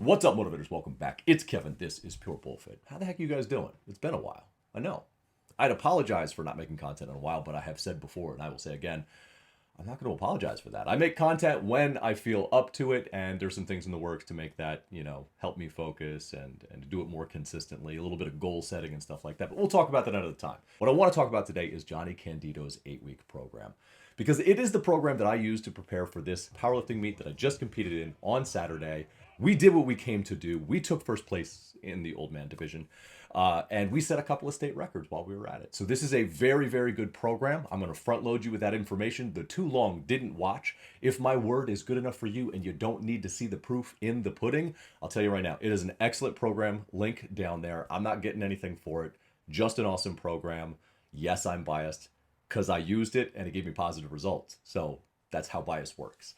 What's up, motivators? Welcome back. It's Kevin. This is Pure Bullfit. How the heck are you guys doing? It's been a while. I know. I'd apologize for not making content in a while, but I have said before, and I will say again, I'm not going to apologize for that. I make content when I feel up to it, and there's some things in the works to make that, help me focus and do it more consistently, a little bit of goal setting and stuff like that. But we'll talk about that another time. What I want to talk about today is Johnny Candido's 8-week program, because it is the program that I used to prepare for this powerlifting meet that I just competed in on Saturday. We did what we came to do. We took first place in the old man division, and we set a couple of state records while we were at it. So this is a very, very good program. I'm going to front load you with that information. The too long didn't watch. If my word is good enough for you and you don't need to see the proof in the pudding, I'll tell you right now, it is an excellent program. Link down there. I'm not getting anything for it. Just an awesome program. Yes, I'm biased because I used it and it gave me positive results. So that's how bias works.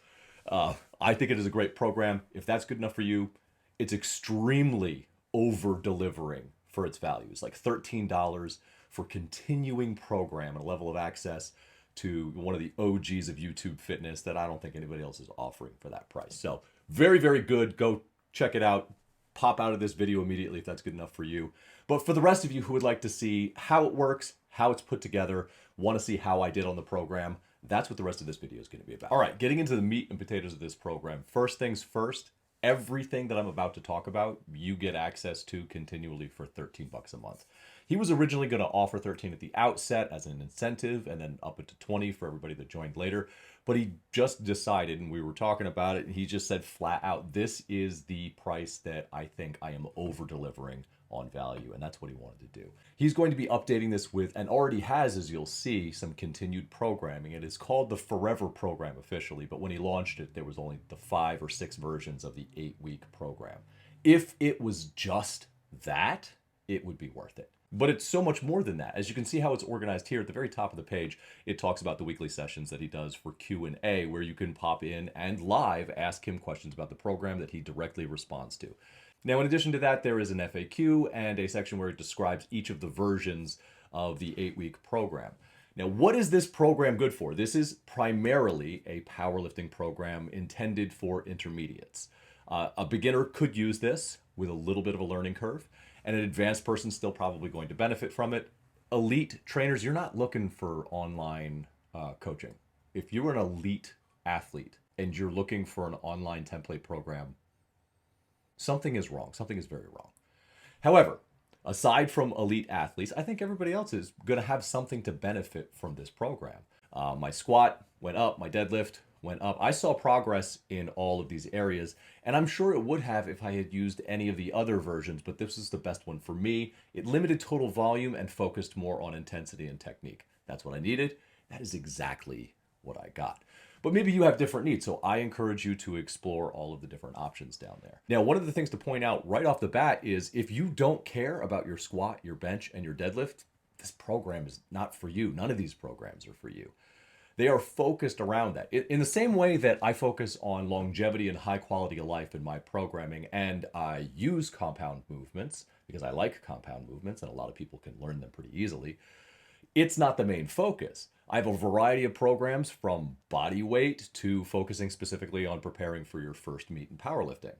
I think it is a great program. If that's good enough for you, it's extremely over delivering for its values, like $13 for continuing program and a level of access to one of the OGs of YouTube fitness that I don't think anybody else is offering for that price. So very, very good. Go check it out. Pop out of this video immediately if that's good enough for you. But for the rest of you who would like to see how it works, how it's put together, want to see how I did on the program, that's what the rest of this video is going to be about. All right, getting into the meat and potatoes of this program. First things first, everything that I'm about to talk about, you get access to continually for 13 bucks a month. He was originally going to offer 13 at the outset as an incentive and then up it to 20 for everybody that joined later. But he just decided, and we were talking about it, and he just said flat out, this is the price that I think I am over delivering on value, and that's what he wanted to do. He's going to be updating this with, and already has, as you'll see, some continued programming. It is called the Forever program officially, but when he launched it, there was only the 5 or 6 versions of the 8-week program. If it was just that, it would be worth it. But it's so much more than that. As you can see how it's organized here at the very top of the page, it talks about the weekly sessions that he does for Q&A, where you can pop in and live ask him questions about the program that he directly responds to. Now, in addition to that, there is an FAQ and a section where it describes each of the versions of the 8-week program. Now, what is this program good for? This is primarily a powerlifting program intended for intermediates. A beginner could use this with a little bit of a learning curve, and an advanced person still probably going to benefit from it. Elite trainers, you're not looking for online coaching. If you're an elite athlete and you're looking for an online template program, something is wrong. Something is very wrong. However, aside from elite athletes, I think everybody else is going to have something to benefit from this program. My squat went up, my deadlift went up. I saw progress in all of these areas, and I'm sure it would have if I had used any of the other versions, but this is the best one for me. It limited total volume and focused more on intensity and technique. That's what I needed. That is exactly what I got. But maybe you have different needs, so I encourage you to explore all of the different options down there. Now, one of the things to point out right off the bat is if you don't care about your squat, your bench, and your deadlift, this program is not for you. None of these programs are for you. They are focused around that. In the same way that I focus on longevity and high quality of life in my programming, and I use compound movements because I like compound movements and a lot of people can learn them pretty easily, it's not the main focus. I have a variety of programs from body weight to focusing specifically on preparing for your first meet in powerlifting.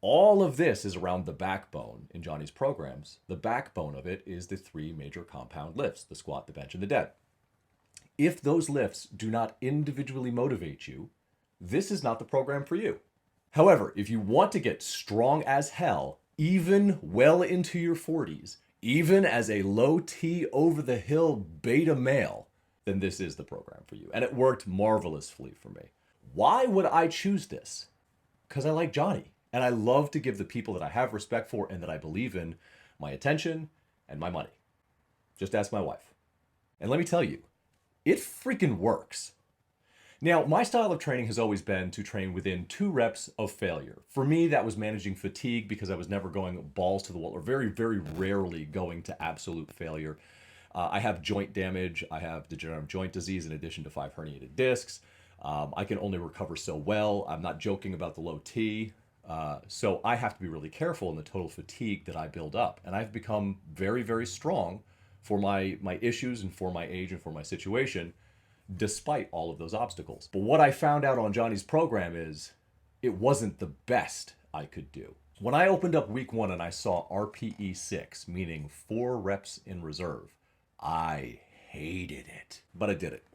All of this is around the backbone in Johnny's programs. The backbone of it is the 3 major compound lifts, the squat, the bench, and the dead. If those lifts do not individually motivate you, this is not the program for you. However, if you want to get strong as hell, even well into your 40s, even as a low T over the hill beta male, then this is the program for you. And it worked marvelously for me. Why would I choose this? Because I like Johnny. And I love to give the people that I have respect for and that I believe in my attention and my money. Just ask my wife. And let me tell you, it freaking works. Now, my style of training has always been to train within 2 reps of failure. For me, that was managing fatigue because I was never going balls to the wall or very, very rarely going to absolute failure. I have joint damage. I have degenerative joint disease in addition to 5 herniated discs. I can only recover so well. I'm not joking about the low T. So I have to be really careful in the total fatigue that I build up. And I've become very, very strong for my issues and for my age and for my situation, despite all of those obstacles. But what I found out on Johnny's program is it wasn't the best I could do. When I opened up week 1 and I saw RPE 6, meaning 4 reps in reserve, I hated it, but I did it.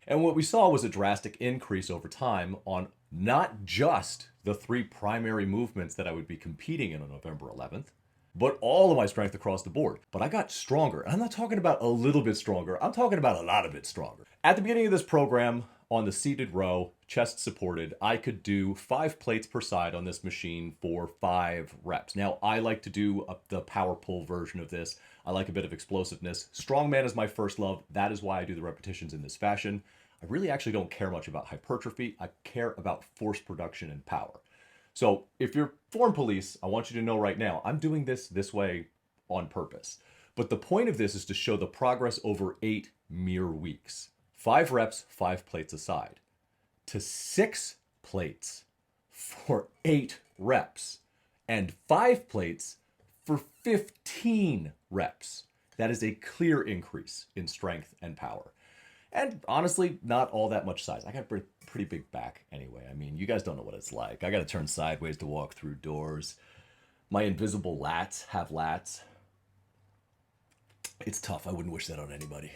And what we saw was a drastic increase over time on not just the 3 primary movements that I would be competing in on November 11th, but all of my strength across the board. But I got stronger. And I'm not talking about a little bit stronger. I'm talking about a lot of bit stronger. At the beginning of this program, on the seated row, chest supported, I could do 5 plates per side on this machine for 5 reps. Now, I like to do the power pull version of this. I like a bit of explosiveness. Strongman is my first love. That is why I do the repetitions in this fashion. I really actually don't care much about hypertrophy. I care about force production and power. So if you're form police, I want you to know right now, I'm doing this way on purpose. But the point of this is to show the progress over 8 mere weeks. 5 reps, 5 plates aside, to 6 plates for 8 reps, and 5 plates for 15 reps. That is a clear increase in strength and power. And honestly, not all that much size. I got a pretty big back anyway. I mean, you guys don't know what it's like. I got to turn sideways to walk through doors. My invisible lats have lats. It's tough. I wouldn't wish that on anybody.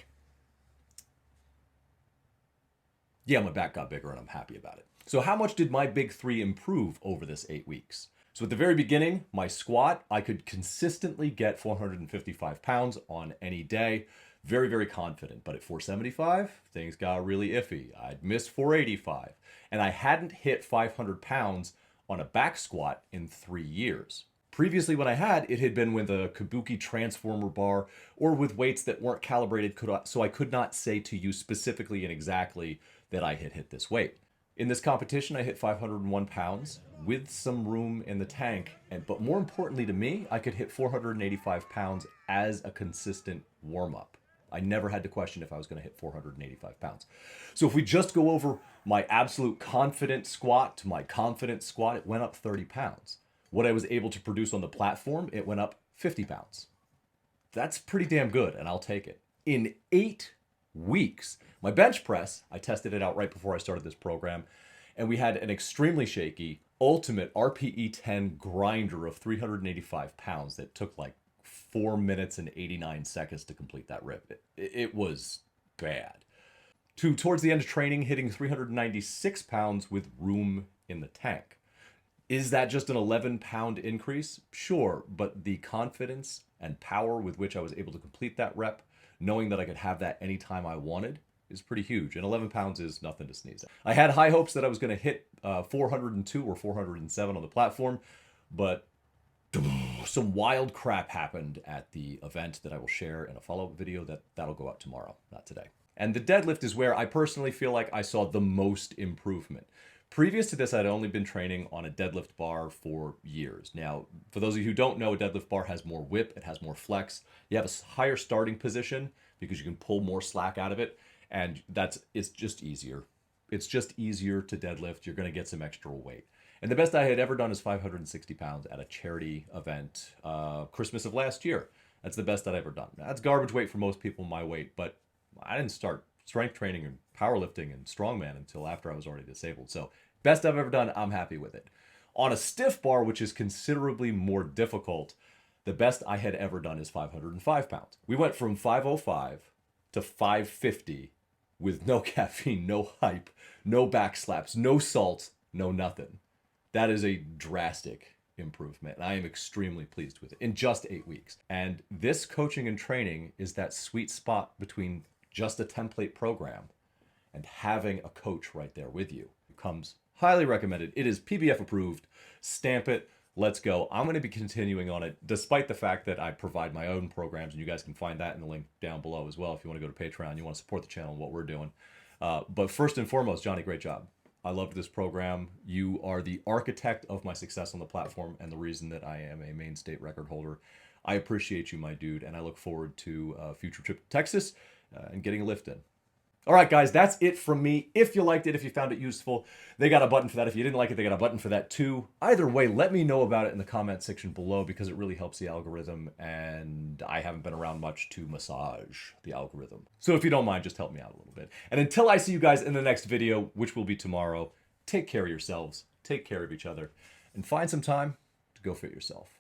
Yeah, my back got bigger and I'm happy about it. So how much did my big 3 improve over this 8 weeks? So at the very beginning, my squat, I could consistently get 455 pounds on any day. Very, very confident. But at 475, things got really iffy. I'd missed 485. And I hadn't hit 500 pounds on a back squat in 3 years. Previously, when I had, it had been with a Kabuki transformer bar or with weights that weren't calibrated, so I could not say to you specifically and exactly that I had hit this weight. In this competition, I hit 501 pounds with some room in the tank. But more importantly to me, I could hit 485 pounds as a consistent warm-up. I never had to question if I was going to hit 485 pounds. So if we just go over my absolute confident squat to my confident squat, it went up 30 pounds. What I was able to produce on the platform, it went up 50 pounds. That's pretty damn good, and I'll take it. In 8 weeks, my bench press, I tested it out right before I started this program, and we had an extremely shaky, ultimate RPE 10 grinder of 385 pounds that took like 4 minutes and 89 seconds to complete that rip. It was bad. Towards the end of training, hitting 396 pounds with room in the tank. Is that just an 11-pound increase? Sure, but the confidence and power with which I was able to complete that rep, knowing that I could have that anytime I wanted, is pretty huge. And 11 pounds is nothing to sneeze at. I had high hopes that I was going to hit 402 or 407 on the platform, but some wild crap happened at the event that I will share in a follow-up video that'll go out tomorrow, not today. And the deadlift is where I personally feel like I saw the most improvement. Previous to this, I'd only been training on a deadlift bar for years. Now, for those of you who don't know, a deadlift bar has more whip, it has more flex. You have a higher starting position because you can pull more slack out of it, and it's just easier. It's just easier to deadlift. You're going to get some extra weight. And the best I had ever done is 560 pounds at a charity event, Christmas of last year. That's the best I'd ever done. That's garbage weight for most people my weight, but I didn't start strength training and powerlifting and strongman until after I was already disabled. So best I've ever done, I'm happy with it. On a stiff bar, which is considerably more difficult, the best I had ever done is 505 pounds. We went from 505 to 550 with no caffeine, no hype, no back slaps, no salts, no nothing. That is a drastic improvement, and I am extremely pleased with it in just 8 weeks. And this coaching and training is that sweet spot between just a template program and having a coach right there with you. It comes highly recommended. It is PBF approved. Stamp it. Let's go. I'm going to be continuing on it, despite the fact that I provide my own programs, and you guys can find that in the link down below as well if you want to go to Patreon, you want to support the channel and what we're doing. But first and foremost, Johnny, great job. I loved this program. You are the architect of my success on the platform and the reason that I am a Maine state record holder. I appreciate you, my dude, and I look forward to a future trip to Texas and getting a lift in. All right, guys, that's it from me. If you liked it, if you found it useful, they got a button for that. If you didn't like it, they got a button for that too. Either way, let me know about it in the comment section below because it really helps the algorithm, and I haven't been around much to massage the algorithm. So if you don't mind, just help me out a little bit. And until I see you guys in the next video, which will be tomorrow, take care of yourselves, take care of each other, and find some time to go fit yourself.